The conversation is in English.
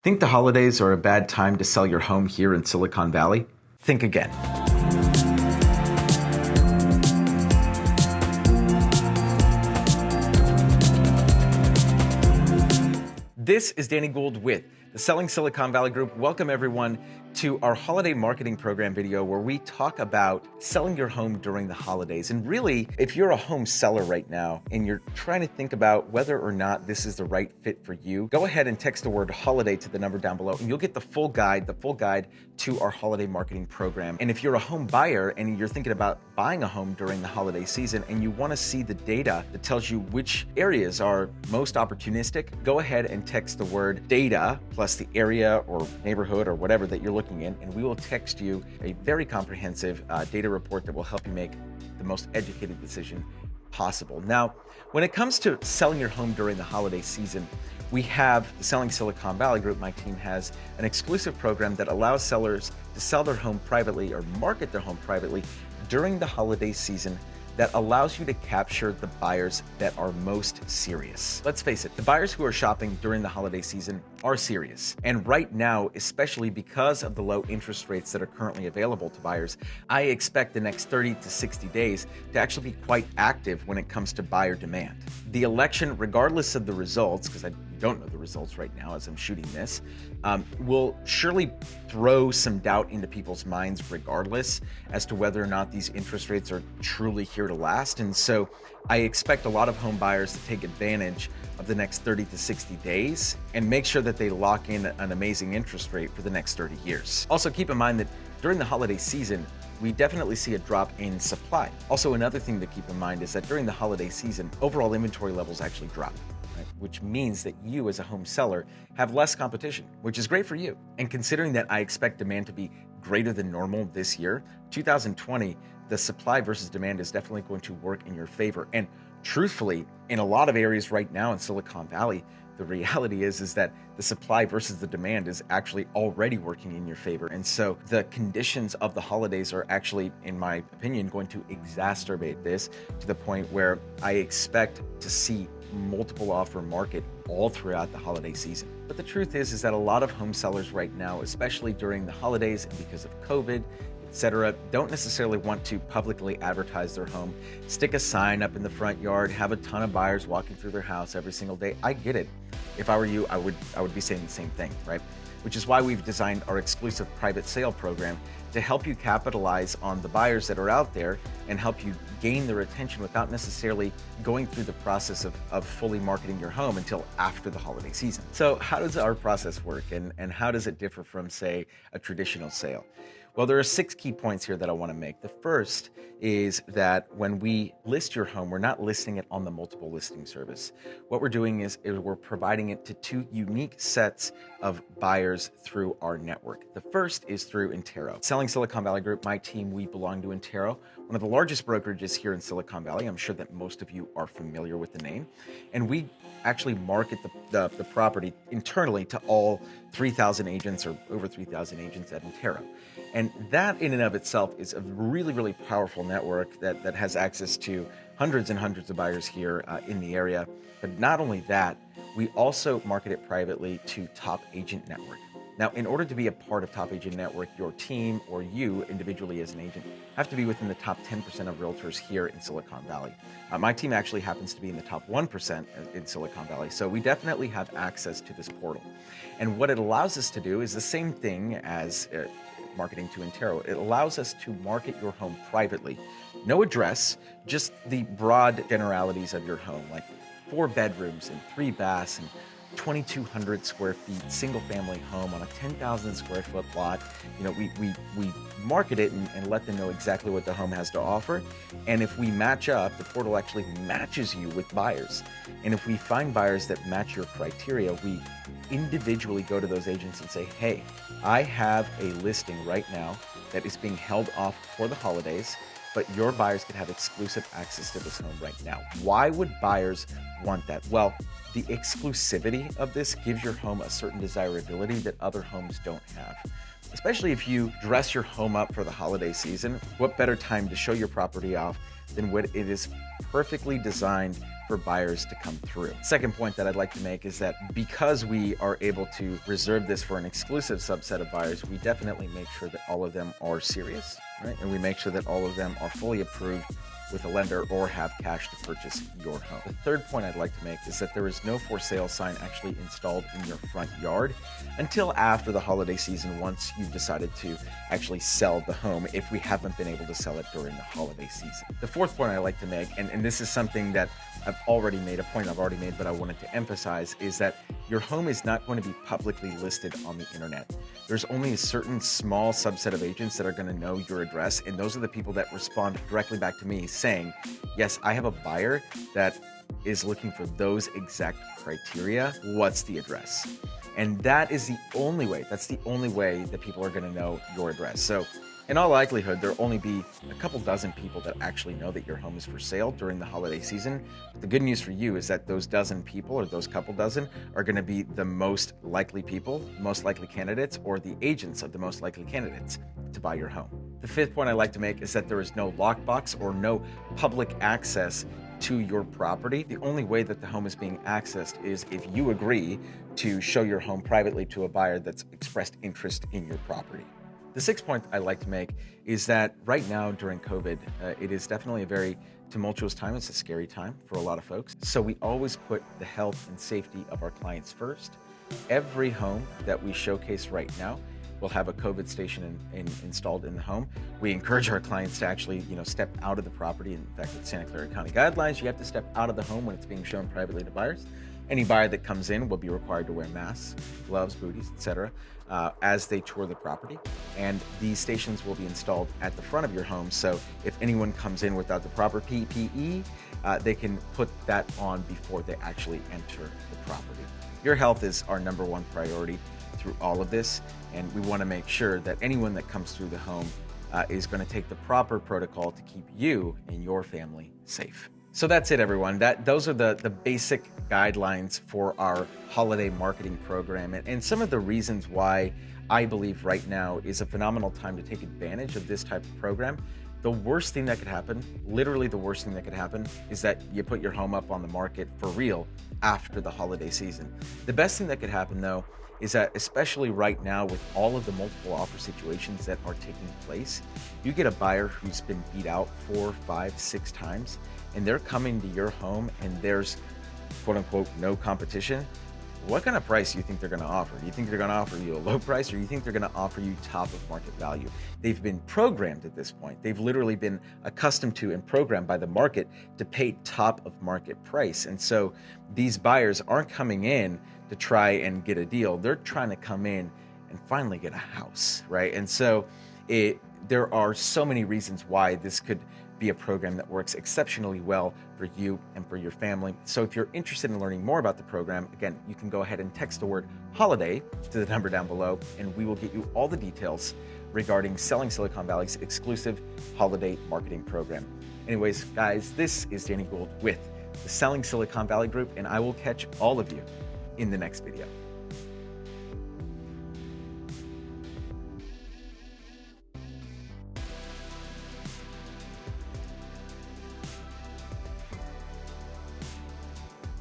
Think the holidays are a bad time to sell your home here in Silicon Valley? Think again. This is Danny Gould with the Selling Silicon Valley Group. Welcome everyone to our holiday marketing program video where we talk about selling your home during the holidays. And really, if you're a home seller right now and you're trying to think about whether or not this is the right fit for you, go ahead and text the word holiday to the number down below and you'll get the full guide to our holiday marketing program. And if you're a home buyer and you're thinking about buying a home during the holiday season and you want to see the data that tells you which areas are most opportunistic, go ahead and text the word data plus the area or neighborhood or whatever that you're looking in, and we will text you a very comprehensive data report that will help you make the most educated decision possible. Now, when it comes to selling your home during the holiday season, we have the Selling Silicon Valley Group. My team has an exclusive program that allows sellers to sell their home privately or market their home privately during the holiday season that allows you to capture the buyers that are most serious. Let's face it, the buyers who are shopping during the holiday season are serious. And right now, especially because of the low interest rates that are currently available to buyers, I expect the next 30 to 60 days to actually be quite active when it comes to buyer demand. The election, regardless of the results, because I don't know the results right now as I'm shooting this, will surely throw some doubt into people's minds regardless as to whether or not these interest rates are truly here to last. And so I expect a lot of home buyers to take advantage of the next 30 to 60 days and make sure that they lock in an amazing interest rate for the next 30 years. Also keep in mind that during the holiday season, we definitely see a drop in supply. Also, another thing to keep in mind is that during the holiday season, overall inventory levels actually drop, right? Which means that you as a home seller have less competition, which is great for you. And considering that I expect demand to be greater than normal this year, 2020, the supply versus demand is definitely going to work in your favor. And truthfully, in a lot of areas right now in Silicon Valley, the reality is that the supply versus the demand is actually already working in your favor. And so the conditions of the holidays are actually, in my opinion, going to exacerbate this to the point where I expect to see multiple offer market all throughout the holiday season. But the truth is that a lot of home sellers right now, especially during the holidays and because of COVID, etc., don't necessarily want to publicly advertise their home, stick a sign up in the front yard, have a ton of buyers walking through their house every single day. I get it. If I were you, I would be saying the same thing, right? Which is why we've designed our exclusive private sale program to help you capitalize on the buyers that are out there and help you gain their attention without necessarily going through the process of fully marketing your home until after the holiday season. So how does our process work and how does it differ from, say, a traditional sale? Well, there are 6 key points here that I want to make. The first is that when we list your home, we're not listing it on the multiple listing service. What we're doing is we're providing it to 2 unique sets of buyers through our network. The first is through Intero. Selling Silicon Valley Group, my team, we belong to Intero, one of the largest brokerages here in Silicon Valley. I'm sure that most of you are familiar with the name. And we actually market the property internally to all 3,000 agents or over 3,000 agents at Intero. And that in and of itself is a really, really powerful network that has access to hundreds and hundreds of buyers here in the area. But not only that, we also market it privately to Top Agent Network. Now, in order to be a part of Top Agent Network, your team or you individually as an agent have to be within the top 10% of realtors here in Silicon Valley. My team actually happens to be in the top 1% in Silicon Valley, so we definitely have access to this portal. And what it allows us to do is the same thing as marketing to Intero. It allows us to market your home privately. No address, just the broad generalities of your home, like 4 bedrooms and 3 baths and 2,200 square feet, single family home on a 10,000 square foot lot. You know, we market it and let them know exactly what the home has to offer. And if we match up, the portal actually matches you with buyers. And if we find buyers that match your criteria, we individually go to those agents and say, hey, I have a listing right now that is being held off for the holidays, but your buyers could have exclusive access to this home right now. Why would buyers want that? Well, the exclusivity of this gives your home a certain desirability that other homes don't have. Especially if you dress your home up for the holiday season, what better time to show your property off than when it is perfectly designed for buyers to come through. Second point that I'd like to make is that because we are able to reserve this for an exclusive subset of buyers, we definitely make sure that all of them are serious, right? And we make sure that all of them are fully approved with a lender or have cash to purchase your home. The third point I'd like to make is that there is no for sale sign actually installed in your front yard until after the holiday season, once you've decided to actually sell the home, if we haven't been able to sell it during the holiday season. The fourth point I like to make, and this is something that I've already made, but I wanted to emphasize, is that your home is not going to be publicly listed on the internet. There's only a certain small subset of agents that are going to know your address, and those are the people that respond directly back to me saying, yes, I have a buyer that is looking for those exact criteria. What's the address? And that is the only way, that people are going to know your address. So in all likelihood, there'll only be a couple dozen people that actually know that your home is for sale during the holiday season. But the good news for you is that those dozen people, or those couple dozen, are going to be the most likely people, most likely candidates, or the agents of the most likely candidates to buy your home. The fifth point I like to make is that there is no lockbox or no public access to your property. The only way that the home is being accessed is if you agree to show your home privately to a buyer that's expressed interest in your property. The sixth point I like to make is that right now during COVID, it is definitely a very tumultuous time. It's a scary time for a lot of folks. So we always put the health and safety of our clients first. Every home that we showcase right now will have a COVID station installed in the home. We encourage our clients to actually, step out of the property. In fact, with Santa Clara County guidelines, you have to step out of the home when it's being shown privately to buyers. Any buyer that comes in will be required to wear masks, gloves, booties, etc., as they tour the property. And these stations will be installed at the front of your home. So if anyone comes in without the proper PPE, they can put that on before they actually enter the property. Your health is our number one priority through all of this. And we want to make sure that anyone that comes through the home is going to take the proper protocol to keep you and your family safe. So that's it, everyone. Those are the basic guidelines for our holiday marketing program, and some of the reasons why I believe right now is a phenomenal time to take advantage of this type of program. The worst thing that could happen, literally the worst thing that could happen, is that you put your home up on the market for real after the holiday season. The best thing that could happen, though, is that especially right now with all of the multiple offer situations that are taking place, you get a buyer who's been beat out 4, 5, 6 times, and they're coming to your home and there's quote unquote no competition. What kind of price do you think they're going to offer? Do you think they're going to offer you a low price, or do you think they're going to offer you top of market value? They've been programmed at this point. They've literally been accustomed to and programmed by the market to pay top of market price. And so these buyers aren't coming in to try and get a deal. They're trying to come in and finally get a house, right? And so there are so many reasons why this could be a program that works exceptionally well for you and for your family. So if you're interested in learning more about the program, again, you can go ahead and text the word holiday to the number down below, and we will get you all the details regarding Selling Silicon Valley's exclusive holiday marketing program. Anyways, guys, this is Danny Gould with the Selling Silicon Valley Group, and I will catch all of you in the next video.